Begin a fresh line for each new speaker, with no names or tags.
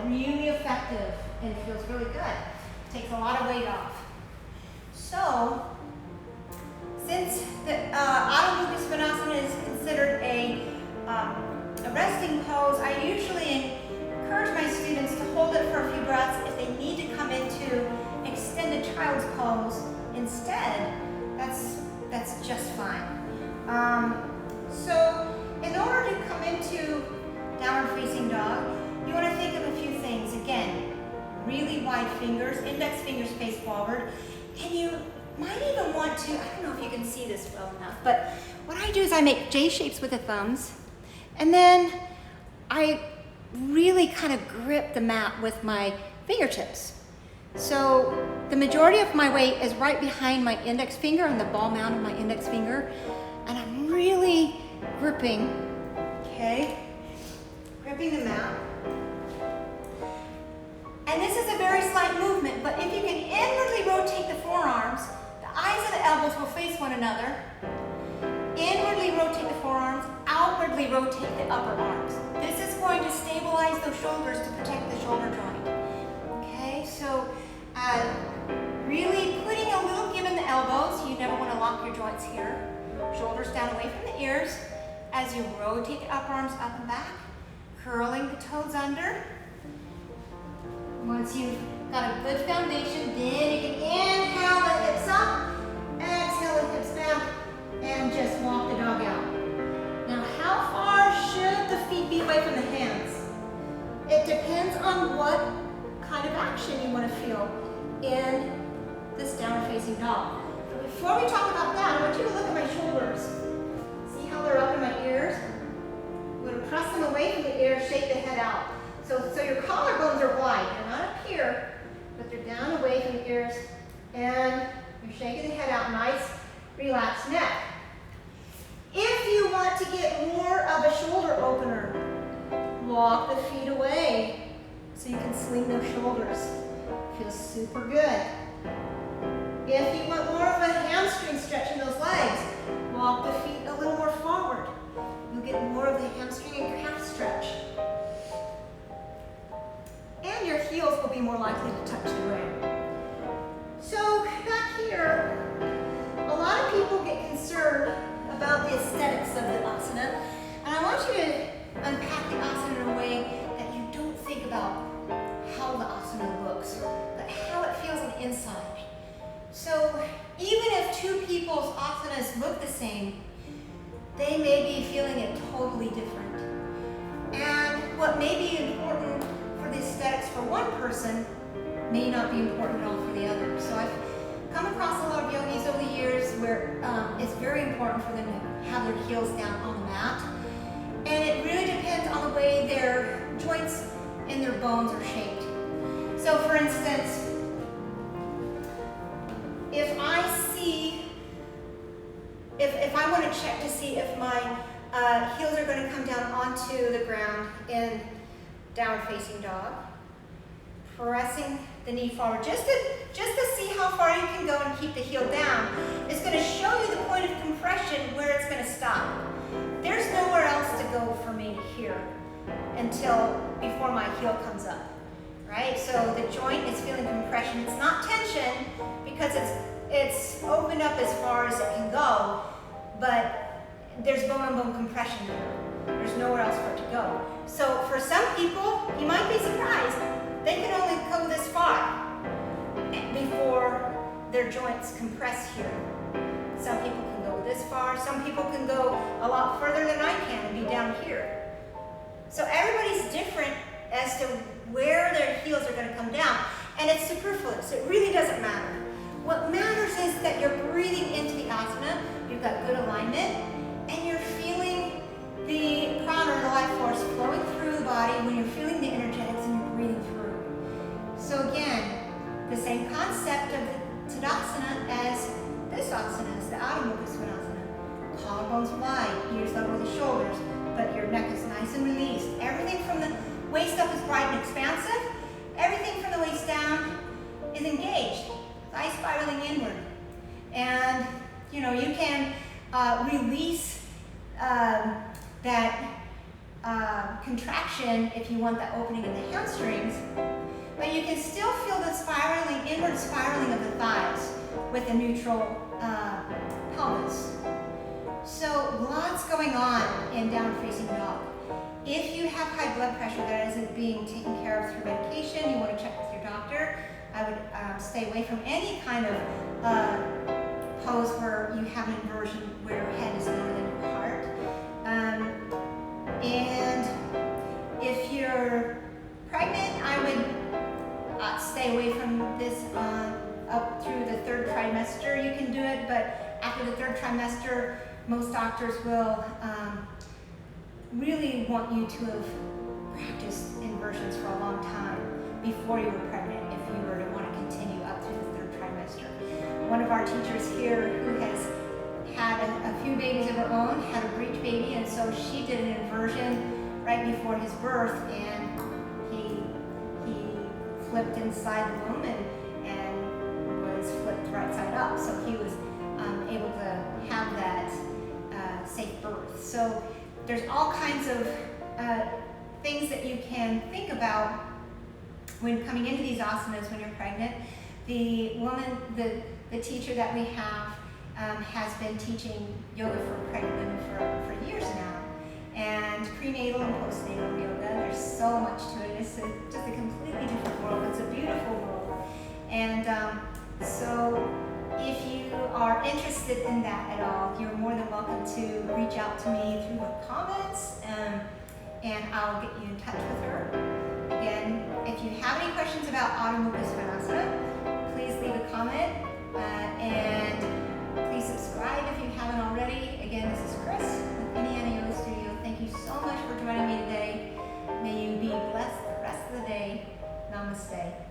really effective and it feels really good. Takes a lot of weight off. So, since the Adho Muka Svanasana is considered a resting pose, I usually encourage my students to hold it for a few breaths. If they need to come into extended child's pose instead, that's just fine. So in order to come into downward facing dog, you want to think of a few things. Again, really wide fingers, index fingers face forward, and you might even want to, I don't know if you can see this well enough, but what I do is I make J shapes with the thumbs, and then I really kind of grip the mat with my fingertips. So the majority of my weight is right behind my index finger on the ball mount of my index finger, and I'm really gripping, okay? Gripping the mat. And this is a very slight movement, but if you can inwardly rotate the forearms, the eyes and the elbows will face one another. Inwardly rotate the forearms, outwardly rotate the upper arms. This is going to stabilize those shoulders to protect the shoulder joint. Okay, so really putting a little give in the elbows. You never want to lock your joints here. Shoulders down away from the ears as you rotate the upper arms up and back, curling the toes under. Once you've got a good foundation, then you can inhale the hips up, exhale the hips back, and just walk the dog out. Now, how far should the feet be away from the hands? It depends on what kind of action you want to feel in this downward facing dog. But before we talk about that, I want you to look at my shoulders. See how they're up in my ears? I'm going to press them away from the ears, shake the head out. So your collarbones are wide. They're not up here, but they're down away from the ears. And you're shaking the head out, nice, relaxed neck. If you want to get more of a shoulder opener, walk the feet away so you can sling those shoulders. Feels super good. If you want more of a hamstring stretch in those legs, walk the feet a little more forward. You'll get more of the hamstring and calf stretch. And your heels will be more likely to touch the ground. So back here, a lot of people get concerned about the aesthetics of the asana, and I want you to unpack the asana in a way that you don't think about how the asana looks, but how it feels on the inside. So even if two people's asanas look the same, they may be feeling it totally different. And what may be important for the aesthetics for one person may not be important at all for the other. So I've come across a lot of yogis over the years where it's very important for them to have their heels down on the mat. And it really depends on the way their joints and their bones are shaped. So for instance, if I want to check to see if my heels are going to come down onto the ground in downward facing dog, pressing the knee forward just to see how far you can go and keep the heel down. It's going to show you the point of compression where it's going to stop. There's nowhere else to go for me here until before my heel comes up, right? So the joint is feeling compression. It's not tension because it's opened up as far as it can go, but there's bone-on-bone compression here. There's nowhere else for it to go. So for some people, you might be surprised, they can only go this far before their joints compress here. Some people can go this far. Some people can go a lot further than I can and be down here. So everybody's different as to where their heels are going to come down. And it's superfluous. It really doesn't matter. What matters is that you're breathing into the asana, you've got good alignment, and you're feeling the prana, or the life force, flowing through the body when you're feeling the energetics and you're breathing through. So again, the same concept of the Tadasana as this asana, is the Adho Muka Svanasana. Collarbones wide, ears level with the shoulders, but your neck is nice and released. Everything from the waist up is bright and expansive. Everything from the waist down is engaged. Thighs spiraling inward. And, you can release that contraction option if you want that opening in the hamstrings, but you can still feel the spiraling, inward spiraling of the thighs with a neutral pelvis. So lots going on in down facing dog. If you have high blood pressure that isn't being taken care of through medication, you want to check with your doctor. I would stay away from any kind of pose where you have an inversion where your head is lower than your heart. And if you're pregnant, I would stay away from this up through the 3rd trimester. You can do it, but after the 3rd trimester, most doctors will really want you to have practiced inversions for a long time before you were pregnant if you were to want to continue up through the 3rd trimester. One of our teachers here who has had a few babies of her own had a breech baby, and so she did an inversion right before his birth, and he flipped inside the womb and was flipped right side up, so he was able to have that safe birth. So there's all kinds of things that you can think about when coming into these asanas when you're pregnant. The woman, the teacher that we have has been teaching yoga for pregnant women for years now. And prenatal and postnatal yoga, there's so much to it. It's just a completely different world. It's a beautiful world. And so if you are interested in that at all, you're more than welcome to reach out to me through the comments, and I'll get you in touch with her. Again, if you have any questions about Adho Muka Svanasana, please leave a comment, and please subscribe if you haven't already. Again, this is Chris with Indiana Yoga Studio. Thank you so much for joining me today. May you be blessed the rest of the day. Namaste.